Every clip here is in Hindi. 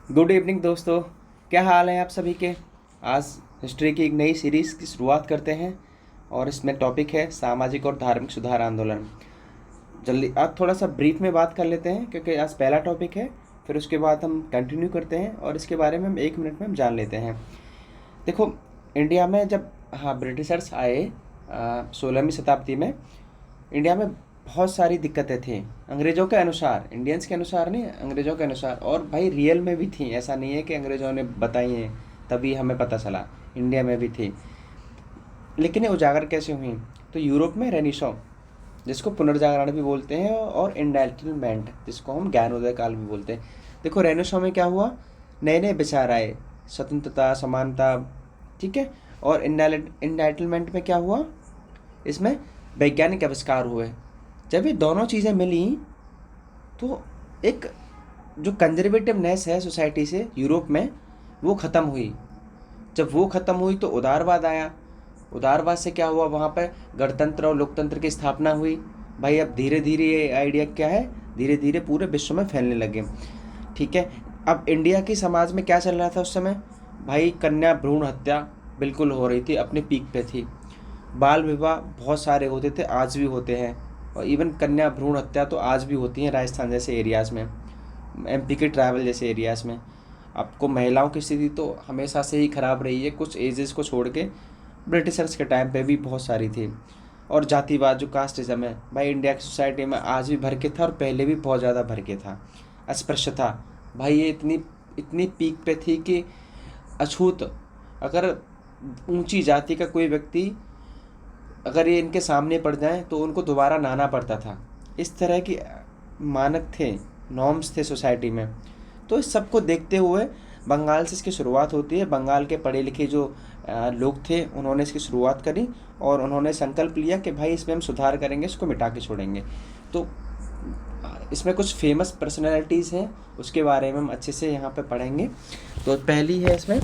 गुड इवनिंग दोस्तों। क्या हाल है आप सभी के। आज हिस्ट्री की एक नई सीरीज़ की शुरुआत करते हैं और इसमें टॉपिक है सामाजिक और धार्मिक सुधार आंदोलन। जल्दी आप थोड़ा सा ब्रीफ में बात कर लेते हैं क्योंकि आज पहला टॉपिक है। फिर उसके बाद हम कंटिन्यू करते हैं और इसके बारे में हम 1 मिनट में हम जान लेते हैं। देखो, इंडिया में जब ब्रिटिशर्स आए 16वीं शताब्दी में, इंडिया में बहुत सारी दिक्कतें थी अंग्रेज़ों के अनुसार, इंडियंस के अनुसार नहीं, अंग्रेज़ों के अनुसार। और भाई रियल में भी थी, ऐसा नहीं है कि अंग्रेज़ों ने बताई हैं तभी हमें पता चला, इंडिया में भी थी। लेकिन ये उजागर कैसे हुई? तो यूरोप में रेनिसॉ, जिसको पुनर्जागरण भी बोलते हैं, और एंडाइटलमेंट, जिसको हम ज्ञानोदय काल भी बोलते हैं। देखो, रेनेसां में क्या हुआ, नए नए विचार आए, स्वतंत्रता, समानता, ठीक है। और एंडाइटलमेंट में क्या हुआ, इसमें वैज्ञानिक आविष्कार हुए। जब ये दोनों चीज़ें मिली तो एक जो कंजर्वेटिवनेस है सोसाइटी से यूरोप में, वो ख़त्म हुई। जब वो ख़त्म हुई तो उदारवाद आया। उदारवाद से क्या हुआ, वहाँ पर गणतंत्र और लोकतंत्र की स्थापना हुई। भाई अब धीरे धीरे ये आइडिया क्या है, धीरे धीरे पूरे विश्व में फैलने लगे, ठीक है। अब इंडिया की समाज में क्या चल रहा था उस समय, भाई कन्या भ्रूण हत्या बिल्कुल हो रही थी, अपने पीक पे थी। बाल विवाह बहुत सारे होते थे, आज भी होते हैं। और इवन कन्या भ्रूण हत्या तो आज भी होती हैं राजस्थान जैसे एरियाज़ में, एमपी के ट्रैवल जैसे एरियाज़ में। आपको महिलाओं की स्थिति तो हमेशा से ही ख़राब रही है, कुछ एजेस को छोड़ के। ब्रिटिशर्स के टाइम पे भी बहुत सारी थी। और जातिवाद, जो कास्टिज़म है, भाई इंडिया की सोसाइटी में आज भी भर के था और पहले भी बहुत ज़्यादा भर के था। अस्पृश्यता, भाई ये इतनी इतनी पीक पे थी कि अछूत, अगर ऊंची जाति का कोई व्यक्ति अगर ये इनके सामने पड़ जाए तो उनको दोबारा नहाना पड़ता था। इस तरह की मानक थे, नॉर्म्स थे सोसाइटी में। तो इस सब को देखते हुए बंगाल से इसकी शुरुआत होती है। बंगाल के पढ़े लिखे जो लोग थे, उन्होंने इसकी शुरुआत करी और उन्होंने संकल्प लिया कि भाई इसमें हम सुधार करेंगे, इसको मिटा के छोड़ेंगे। तो इसमें कुछ फेमस पर्सनैलिटीज़ हैं, उसके बारे में हम अच्छे से यहाँ पे पढ़ेंगे। तो पहली है इसमें,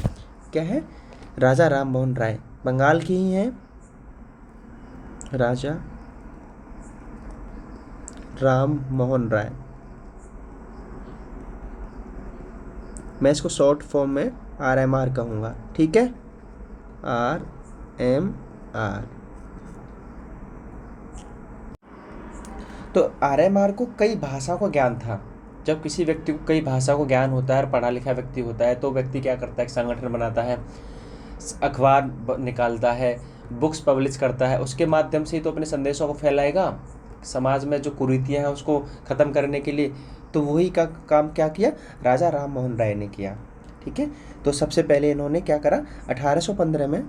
क्या है, राजा राम मोहन राय, बंगाल की ही हैं राजा राम मोहन राय। मैं इसको शॉर्ट फॉर्म में RMR कहूँगा, ठीक है, RMR। तो RMR को कई भाषाओं का ज्ञान था। जब किसी व्यक्ति को कई भाषा को ज्ञान होता है और पढ़ा लिखा व्यक्ति होता है, तो व्यक्ति क्या करता है, एक संगठन बनाता है, अखबार निकालता है, बुक्स पब्लिश करता है। उसके माध्यम से ही तो अपने संदेशों को फैलाएगा, समाज में जो कुरीतियाँ हैं उसको ख़त्म करने के लिए। तो वही का काम क्या किया, राजा राम मोहन राय ने किया, ठीक है। तो सबसे पहले इन्होंने क्या करा, 1815 में,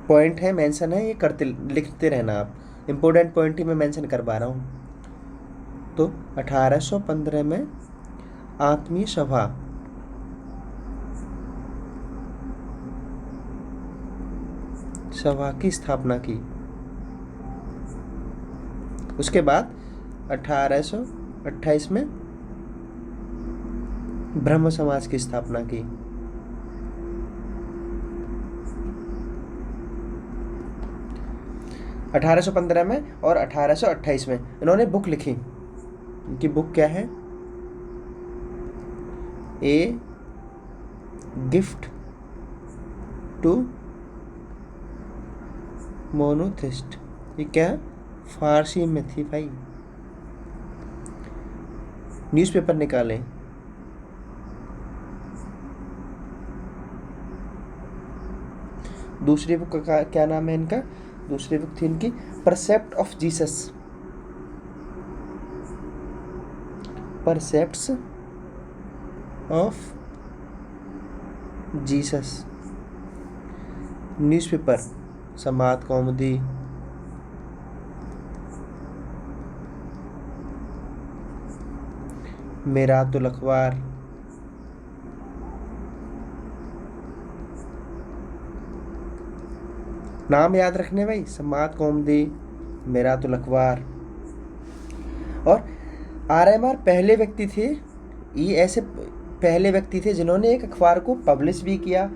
पॉइंट है, मेंशन है, ये करते लिखते रहना आप, इम्पोर्टेंट पॉइंट ही मैं मेंशन करवा रहा हूँ। तो 1815 में आत्मीय सभा की स्थापना की। उसके बाद 1828 में ब्रह्म समाज की स्थापना की। अठारह सौ 15 में और 1828 में इन्होंने बुक लिखी। इनकी बुक क्या है, ए गिफ्ट टू मोनोथिस्ट। ये क्या है, फारसी में थी भाई। न्यूज़पेपर निकालें। दूसरी बुक का क्या नाम है इनका, दूसरी बुक थी इनकी precept of Jesus, precepts of Jesus. Newspaper Samaj Kaumudi, मेरातुल अखबार, नाम याद रखने भाई, समाज कौमुदी, मेरातुल अखबार। और RMR पहले व्यक्ति थे, ये ऐसे पहले व्यक्ति थे जिन्होंने एक अखबार को पब्लिश भी किया,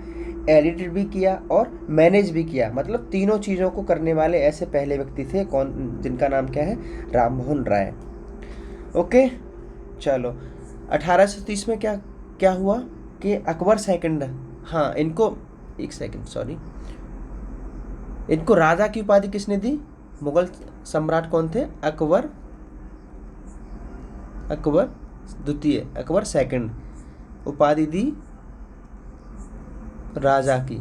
एडिट भी किया और मैनेज भी किया। मतलब तीनों चीज़ों को करने वाले ऐसे पहले व्यक्ति थे। कौन, जिनका नाम क्या है, राम मोहन राय। ओके, चलो 1830 में क्या क्या हुआ कि अकबर सेकंड, हाँ इनको, एक सेकंड सॉरी, इनको राजा की उपाधि किसने दी? मुगल सम्राट कौन थे? अकबर, अकबर द्वितीय, अकबर सेकंड, उपाधि दी राजा की,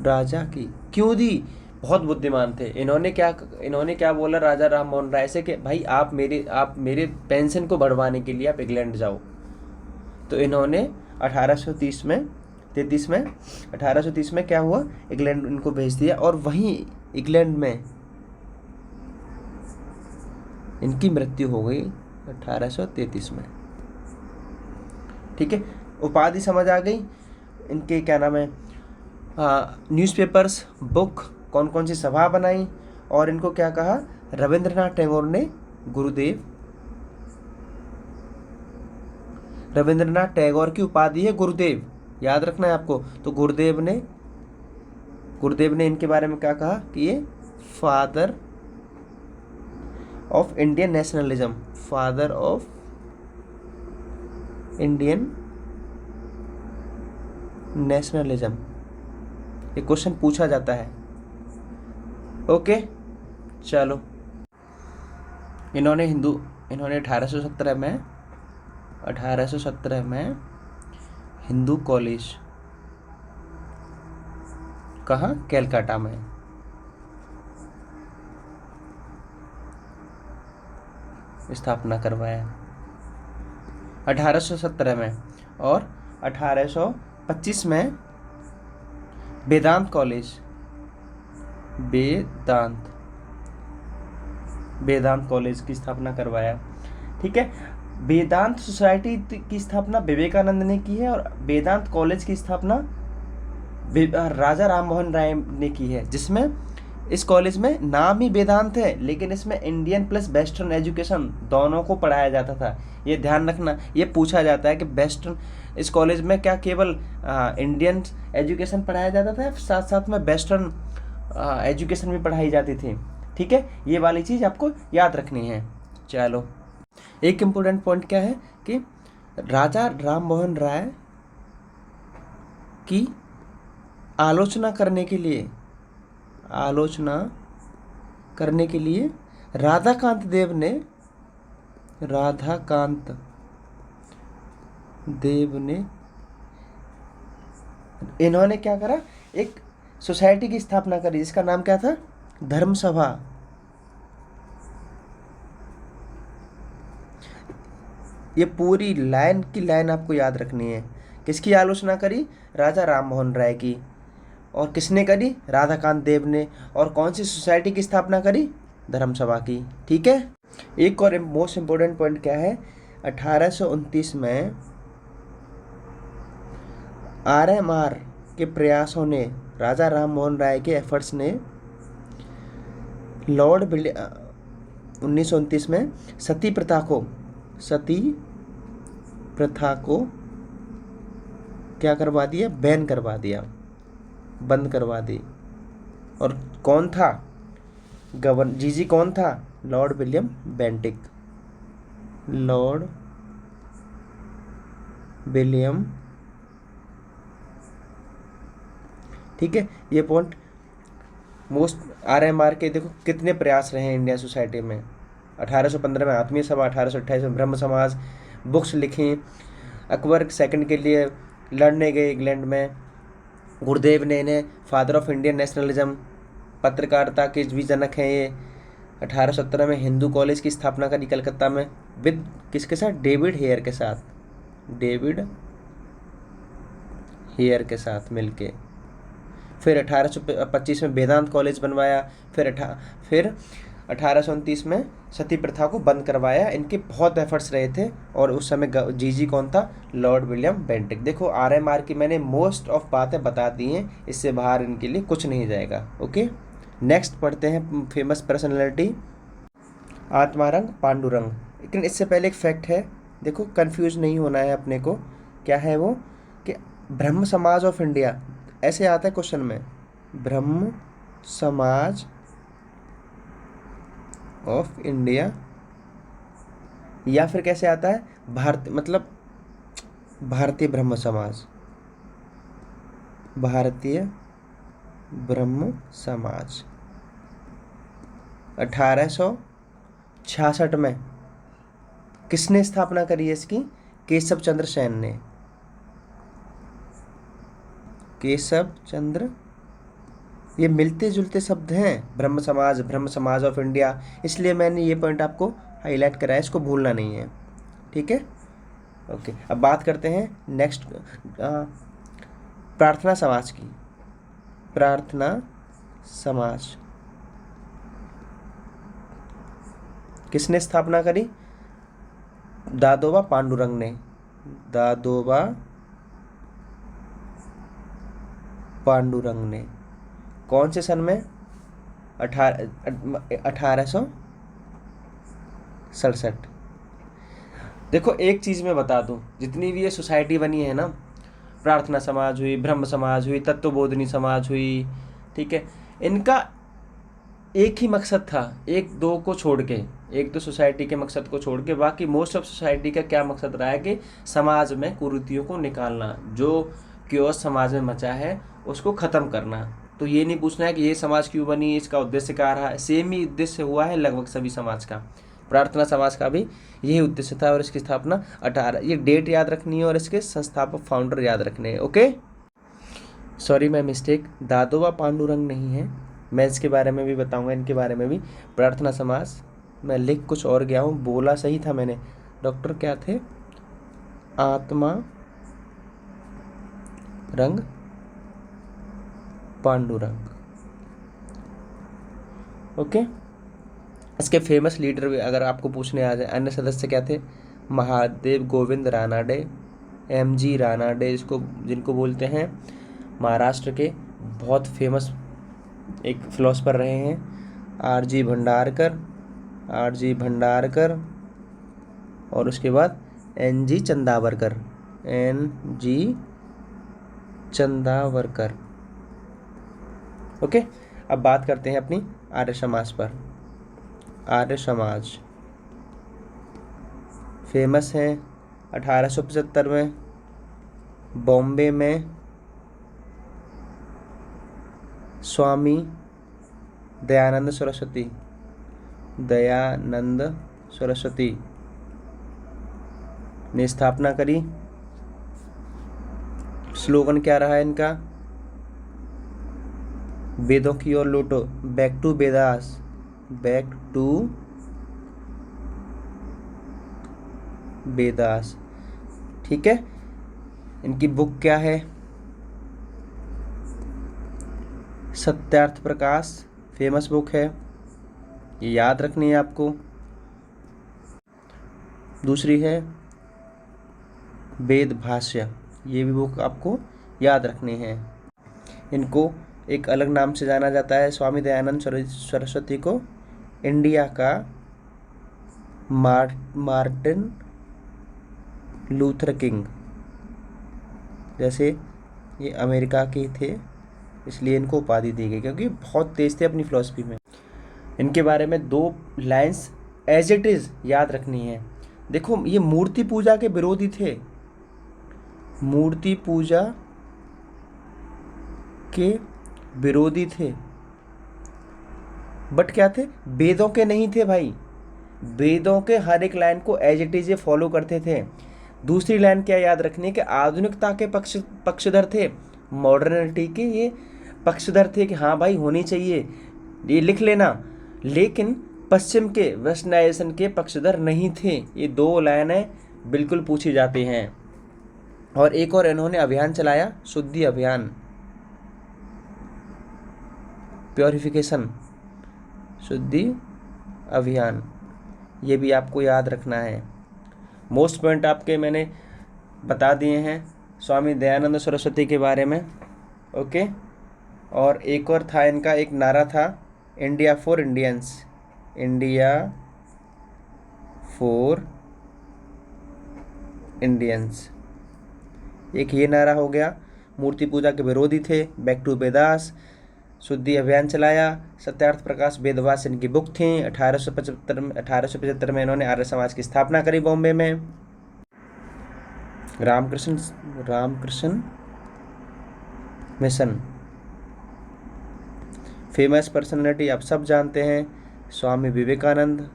राजा की। क्यों दी? बहुत बुद्धिमान थे इन्होंने क्या बोला राजा राम मोहन राय से कि भाई आप मेरे पेंशन को बढ़वाने के लिए आप इंग्लैंड जाओ। तो इन्होंने 1830 में 33 में 1830 में क्या हुआ, इंग्लैंड इनको भेज दिया, और वहीं इंग्लैंड में इनकी मृत्यु हो गई 1833 में। ठीक है, उपाधि समझ आ गई। इनके क्या नाम है, न्यूज़पेपर्स, बुक, कौन कौन सी सभा बनाई, और इनको क्या कहा? रविंद्रनाथ टैगोर ने गुरुदेव, रविंद्रनाथ टैगोर की उपाधि है गुरुदेव, याद रखना है आपको। तो गुरुदेव ने इनके बारे में क्या कहा कि ये father of Indian nationalism, father of Indian nationalism, ये क्वेश्चन पूछा जाता है। ओके चलो, इन्होंने 1817 में हिंदू कॉलेज, कहाँ? कैलकाटा में, स्थापना करवाया 1817 में, और 1825 में वेदांत कॉलेज, वेदांत कॉलेज की स्थापना करवाया। ठीक है, वेदांत सोसाइटी की स्थापना विवेकानंद ने की है, और वेदांत कॉलेज की स्थापना राजा राम मोहन राय ने की है, जिसमें इस कॉलेज में नाम ही वेदांत है, लेकिन इसमें इंडियन प्लस वेस्टर्न एजुकेशन दोनों को पढ़ाया जाता था। ये ध्यान रखना, ये पूछा जाता है कि वेस्टर्न, इस कॉलेज में क्या केवल इंडियन एजुकेशन पढ़ाया जाता था, साथ साथ में वेस्टर्न एजुकेशन भी पढ़ाई जाती थी। ठीक है, ये वाली चीज़ आपको याद रखनी है। चलो, एक इम्पोर्टेंट पॉइंट क्या है कि राजा राम मोहन राय की आलोचना करने के लिए राधाकांत देव ने इन्होंने क्या करा, एक सोसाइटी की स्थापना करी, जिसका नाम क्या था? धर्म सभा। ये पूरी लाइन की लाइन आपको याद रखनी है। किसकी आलोचना करी? राजा राम मोहन राय की। और किसने करी? राधाकांत देव ने। और कौन सी सोसाइटी की स्थापना करी? धर्म सभा की। ठीक है, एक और मोस्ट इम्पोर्टेंट पॉइंट क्या है, 1829 में RMR के प्रयासों ने, राजा राम मोहन राय के एफर्ट्स ने 1929 में सती प्रथा को क्या करवा दिया? बैन करवा दिया, बंद करवा दी। और कौन था जीजी? कौन था? Lord William Bentinck, Lord William. ठीक है, ये पॉइंट मोस्ट RMR के देखो कितने प्रयास रहे हैं इंडियन सोसाइटी में। 1815 में आत्मीय सभा, 1828 में ब्रह्म समाज, बुक्स लिखी, अकबर सेकंड के लिए लड़ने गए इंग्लैंड में, गुरुदेव ने इन्हें फादर ऑफ इंडियन नेशनलिज्म, पत्रकारिता के भी जनक हैं ये। 1817 में हिंदू कॉलेज की स्थापना करी कलकत्ता में, विद किसके साथ? डेविड हेयर के साथ मिलके। फिर 1825 में वेदांत कॉलेज बनवाया। फिर 1829 में सती प्रथा को बंद करवाया। इनके बहुत एफर्ट्स रहे थे, और उस समय जीजी कौन था? Lord William Bentinck. देखो RMR की मैंने मोस्ट ऑफ बातें बता दी हैं, इससे बाहर इनके लिए कुछ नहीं जाएगा। ओके, नेक्स्ट पढ़ते हैं फेमस पर्सनैलिटी, आत्मारंग पांडुरंग। लेकिन इससे पहले एक फैक्ट है, देखो कंफ्यूज नहीं होना है अपने को। क्या है वो? कि ब्रह्म समाज ऑफ इंडिया, ऐसे आता है क्वेश्चन में, ब्रह्म समाज ऑफ इंडिया, या फिर कैसे आता है? भारत, मतलब भारतीय ब्रह्म समाज, भारतीय ब्रह्म समाज 1866 में। किसने स्थापना करी है इसकी? केशव चंद्र सेन ने। केशव चंद्र, ये मिलते जुलते शब्द हैं, ब्रह्म समाज ऑफ इंडिया, इसलिए मैंने ये पॉइंट आपको हाईलाइट कराया, इसको भूलना नहीं है। ठीक है, ओके। अब बात करते हैं नेक्स्ट प्रार्थना समाज की। प्रार्थना समाज किसने स्थापना करी? दादोबा पांडुरंग ने। दादोबा पांडुरंग ने। कौन से सन में? 1867। देखो एक चीज़ मैं बता दूं, जितनी भी ये सोसाइटी बनी है ना, प्रार्थना समाज हुई, ब्रह्म समाज हुई, तत्वबोधिनी समाज हुई, ठीक है, इनका एक ही मकसद था, एक दो को छोड़ के, एक दो सोसाइटी के मकसद को छोड़ के, बाकी मोस्ट ऑफ सोसाइटी का क्या मकसद रहा है कि समाज में कुरीतियों को निकालना, जो क्योस समाज में मचा है उसको ख़त्म करना। तो ये नहीं पूछना है कि ये समाज क्यों बनी, इसका उद्देश्य क्या रहा है, सेम ही उद्देश्य हुआ है लगभग सभी समाज का। प्रार्थना समाज का भी यही उद्देश्य था और इसकी स्थापना 18, ये डेट याद रखनी है और इसके संस्थापक फाउंडर याद रखने हैं। ओके, सॉरी मैं मिस्टेक, दादोबा पांडुरंग नहीं है, मैं इसके बारे में भी बताऊंगा, इनके बारे में भी। प्रार्थना समाज मैं लिख कुछ और गया हूँ, बोला सही था मैंने। डॉक्टर क्या थे? आत्मा रंग पांडुरंग। ओके, इसके फेमस लीडर भी अगर आपको पूछने आ जाए, अन्य सदस्य क्या थे? महादेव गोविंद रानाडे, MG रानाडे, इसको जिनको बोलते हैं, महाराष्ट्र के बहुत फेमस एक फिलोसफर रहे हैं। RG भंडारकर और उसके बाद NG चंदावरकर। ओके, अब बात करते हैं अपनी आर्य समाज पर। आर्य समाज फेमस है 1875 में बॉम्बे में स्वामी दयानंद सरस्वती ने स्थापना करी। स्लोगन क्या रहा है इनका? वेदों की ओर लौटो, बैक टू वेदास। ठीक है, इनकी बुक क्या है? सत्यार्थ प्रकाश, फेमस बुक है, ये याद रखनी है आपको। दूसरी है वेद भाष्य, ये भी बुक आपको याद रखनी है। इनको एक अलग नाम से जाना जाता है, स्वामी दयानंद सरस्वती को इंडिया का मार्टिन लूथर किंग, जैसे ये अमेरिका के थे इसलिए इनको उपाधि दी गई, क्योंकि बहुत तेज थे अपनी फिलॉसफी में। इनके बारे में 2 लाइन्स एज इट इज़ याद रखनी है। देखो ये मूर्ति पूजा के विरोधी थे, मूर्ति पूजा के विरोधी थे, बट क्या थे? वेदों के नहीं थे भाई, वेदों के हर एक लाइन को एज इट इज फॉलो करते थे। दूसरी लाइन क्या याद रखनी है कि आधुनिकता के पक्षधर थे, मॉडर्निटी के ये पक्षधर थे कि हाँ भाई होनी चाहिए, ये लिख लेना, लेकिन पश्चिम के वेस्टर्नाइजेशन के पक्षधर नहीं थे। ये 2 लाइनें बिल्कुल पूछी जाती हैं। और एक और इन्होंने अभियान चलाया, शुद्धि अभियान, प्योरिफिकेशन, शुद्धि अभियान, ये भी आपको याद रखना है। मोस्ट पॉइंट आपके मैंने बता दिए हैं स्वामी दयानंद सरस्वती के बारे में। ओके, और एक और था इनका, एक नारा था, India for Indians, India for Indians, एक ये नारा हो गया। मूर्ति पूजा के विरोधी थे, बैक टू वेदास, शुद्धि अभियान चलाया, सत्यार्थ प्रकाश वेदवास इनकी बुक थी। 1875 में इन्होंने आर्य समाज की स्थापना करी बॉम्बे में। रामकृष्ण मिशन। फेमस पर्सनालिटी आप सब जानते हैं, स्वामी विवेकानंद।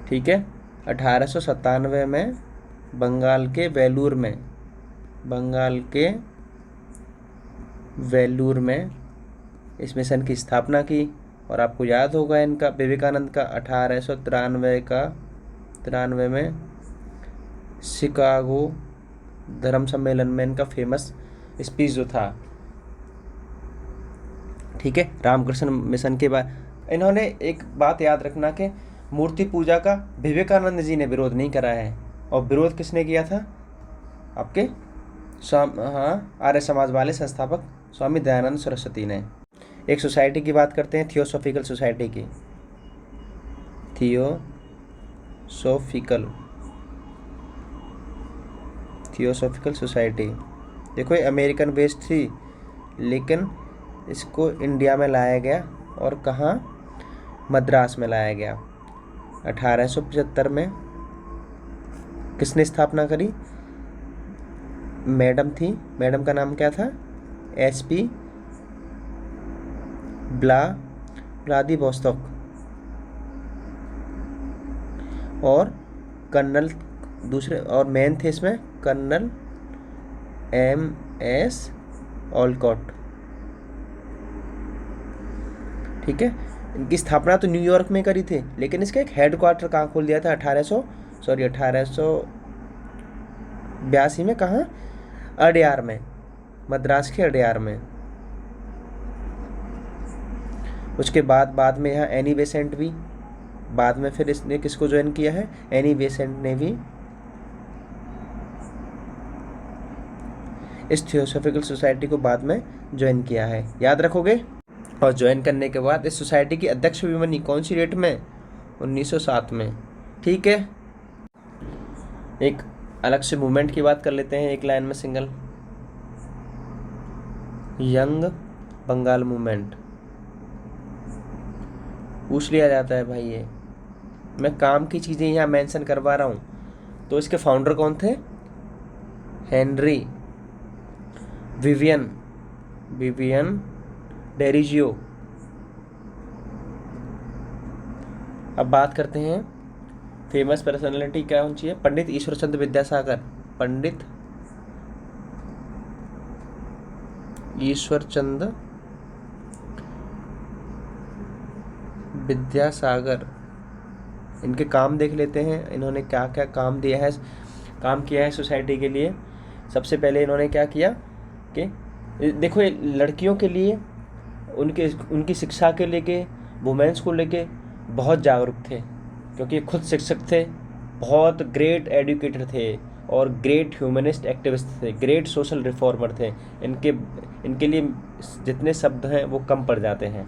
ठीक है। 1897 में बंगाल के वेलूर में इस मिशन की स्थापना की। और आपको याद होगा इनका, विवेकानंद का 1893 में शिकागो धर्म सम्मेलन में इनका फेमस स्पीच जो था। ठीक है। रामकृष्ण मिशन के बाद इन्होंने एक बात याद रखना कि मूर्ति पूजा का विवेकानंद जी ने विरोध नहीं करा है, और विरोध किसने किया था? आपके आर्य समाज वाले संस्थापक स्वामी दयानंद सरस्वती ने। एक सोसाइटी की बात करते हैं, थियोसॉफिकल सोसाइटी की। थियोसॉफिकल सोसाइटी, देखो ये अमेरिकन बेस्ड थी, लेकिन इसको इंडिया में लाया गया, और कहाँ? मद्रास में लाया गया। 1875 में किसने स्थापना करी? मैडम थी, मैडम का नाम क्या था? SP Vladivostok. और कर्नल दूसरे और मेन थे इसमें कर्नल MS ऑलकॉट। ठीक है। इनकी स्थापना तो न्यूयॉर्क में करी थी, लेकिन इसका एक हेडक्वार्टर कहाँ खोल दिया था? 1882 में। कहाँ? अड्यार में, मद्रास के अड्यार में। उसके बाद में यहाँ एनी बेसेंट भी, बाद में फिर इसने किसको ज्वाइन किया है? एनी बेसेंट ने भी इस थियोसॉफिकल सोसाइटी को बाद में ज्वाइन किया है, याद रखोगे। और ज्वाइन करने के बाद इस सोसाइटी की अध्यक्ष भी बनी, कौन सी डेट में? 1907 में। ठीक है। एक अलग से मूवमेंट की बात कर लेते हैं, एक लाइन में सिंगल। यंग बंगाल मूवमेंट पूछ लिया जाता है भाई, ये मैं काम की चीज़ें यहाँ मेंशन करवा रहा हूँ। तो इसके फाउंडर कौन थे? Henry Vivian Derozio. अब बात करते हैं फेमस पर्सनालिटी क्या होनी चाहिए? पंडित ईश्वरचंद्र विद्यासागर। पंडित ईश्वरचंद्र विद्यासागर, इनके काम देख लेते हैं, इन्होंने क्या क्या काम किया है सोसाइटी के लिए। सबसे पहले इन्होंने क्या किया कि देखो, ये लड़कियों के लिए, उनकी शिक्षा के लेके, वुमेन्स को लेके बहुत जागरूक थे, क्योंकि ये खुद शिक्षक थे, बहुत ग्रेट एजुकेटर थे, और ग्रेट ह्यूमनिस्ट एक्टिविस्ट थे, ग्रेट सोशल रिफॉर्मर थे। इनके लिए जितने शब्द हैं वो कम पड़ जाते हैं।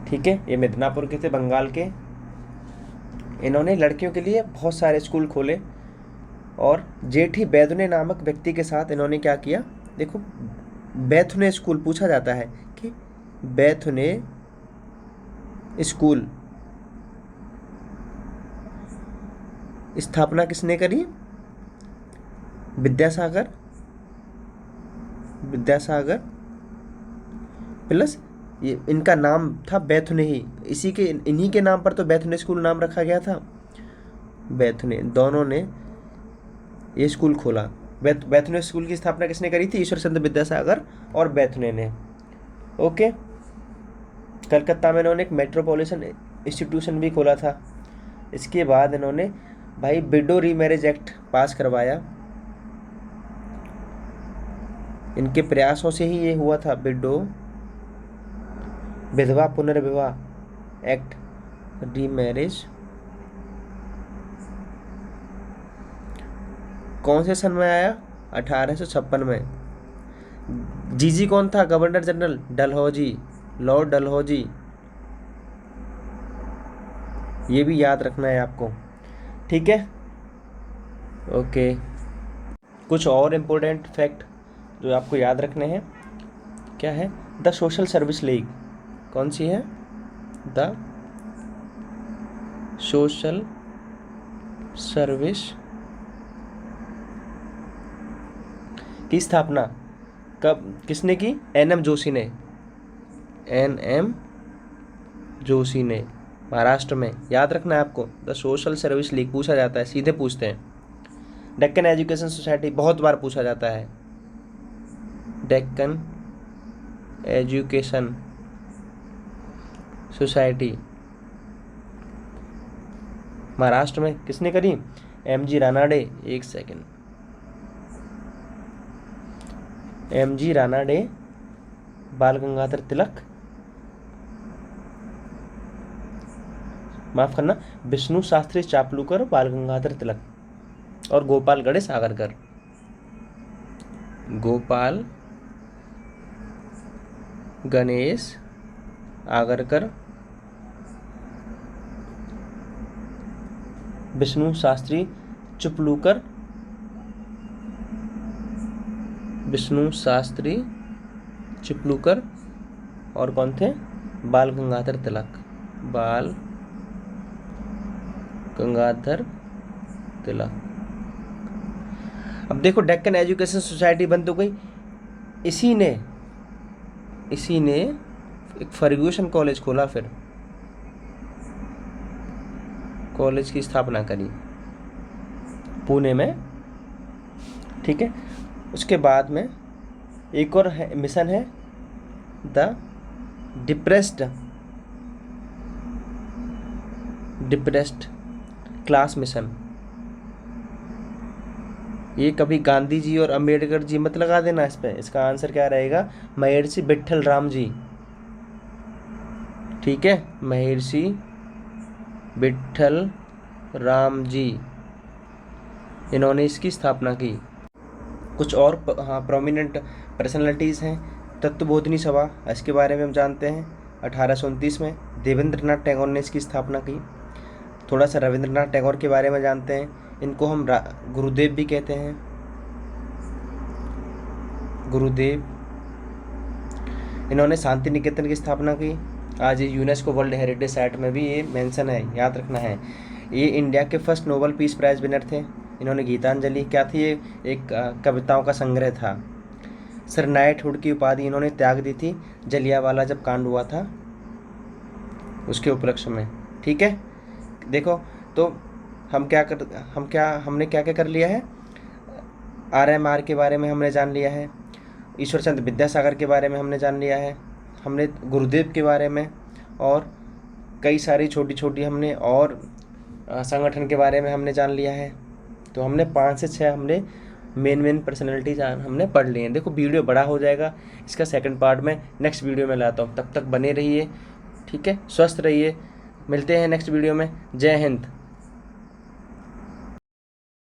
ठीक है। ये मिदनापुर के थे, बंगाल के। इन्होंने लड़कियों के लिए बहुत सारे स्कूल खोले, और जेठी बैदुने नामक व्यक्ति के साथ इन्होंने क्या किया? देखो, बैथुने स्कूल पूछा जाता है कि बैथुने स्कूल स्थापना किसने करी? विद्यासागर प्लस ये इनका नाम था बैथुने ही, इन्हीं के नाम पर तो बैथुने स्कूल नाम रखा गया था। बैथुने दोनों ने ये स्कूल खोला। बैथुने स्कूल की स्थापना किसने करी थी? ईश्वरचंद्र विद्यासागर और बैथुने ने। ओके। कलकत्ता में इन्होंने एक मेट्रोपॉलिटन इंस्टीट्यूशन भी खोला था। इसके बाद इन्होंने भाई विडो रीमैरिज एक्ट पास करवाया। इनके प्रयासों से ही ये हुआ था, विधवा पुनर्विवाह एक्ट, रीमैरिज। कौन से सन में आया? 1856 में। जीजी कौन था? Governor general Dalhousie, Lord Dalhousie. ये भी याद रखना है आपको। ठीक है। ओके। कुछ और इम्पोर्टेंट फैक्ट जो आपको याद रखने हैं, क्या है? The social service league. कौन सी है? द सोशल सर्विस की स्थापना कब किसने की? एन.एम. जोशी ने। एन.एम. जोशी ने महाराष्ट्र में। याद रखना है आपको, द सोशल सर्विस लीग पूछा जाता है, सीधे पूछते हैं। डेक्कन एजुकेशन सोसाइटी बहुत बार पूछा जाता है। डेक्कन एजुकेशन सोसाइटी महाराष्ट्र में किसने करी? एम.जी. रानाडे। एक सेकेंड, एम.जी. रानाडे, बाल गंगाधर तिलक, माफ करना, विष्णु शास्त्री चापलूकर, बाल गंगाधर तिलक और गोपाल गणेश आगरकर। गोपाल गणेश आगरकर, विष्णु शास्त्री चापलूकर, विष्णु शास्त्री चापलूकर और कौन थे? बाल गंगाधर तिलक। बाल गंगाधर तिलक। अब देखो, डेक्कन एजुकेशन सोसाइटी बन तो गई। इसी ने एक फर्ग्यूसन कॉलेज खोला, फिर कॉलेज की स्थापना करी पुणे में, ठीक है। उसके बाद में एक और मिशन है, द डिप्रेस्ड क्लास मिशन। ये कभी गांधी जी और अंबेडकर जी मत लगा देना इस पे, इसका आंसर क्या रहेगा? महर्षि विट्ठल राम जी, ठीक है। महर्षि विट्ठल राम जी, इन्होंने इसकी स्थापना की। कुछ और प्रोमिनेंट पर्सनालिटीज़ हैं। तत्वबोधिनी सभा, इसके बारे में हम जानते हैं 1829 में देवेंद्रनाथ टैगोर ने इसकी स्थापना की। थोड़ा सा रविंद्रनाथ टैगोर के बारे में जानते हैं, इनको हम गुरुदेव भी कहते हैं। गुरुदेव, इन्होंने शांति निकेतन की स्थापना की। आज ये यूनेस्को वर्ल्ड हेरिटेज साइट में भी ये मेंशन है, याद रखना है। ये इंडिया के first Nobel peace prize winner थे। इन्होंने गीतांजलि, क्या थी ये? एक कविताओं का संग्रह था। सर नाइटहुड की उपाधि इन्होंने त्याग दी थी जलियांवाला जब कांड हुआ था उसके उपलक्ष्य में, ठीक है। देखो तो हमने क्या क्या कर लिया है? RMR के बारे में हमने जान लिया है, ईश्वर चंद्र विद्यासागर के बारे में हमने जान लिया है, हमने गुरुदेव के बारे में, और कई सारी छोटी छोटी हमने और संगठन के बारे में हमने जान लिया है। तो हमने 5 से 6 हमने मेन पर्सनैलिटीज हमने पढ़ ली हैं। देखो वीडियो बड़ा हो जाएगा, इसका सेकंड पार्ट में नेक्स्ट वीडियो में लाता हूँ। तब तक बने रहिए, ठीक है। स्वस्थ रहिए, मिलते हैं नेक्स्ट वीडियो में। जय हिंद।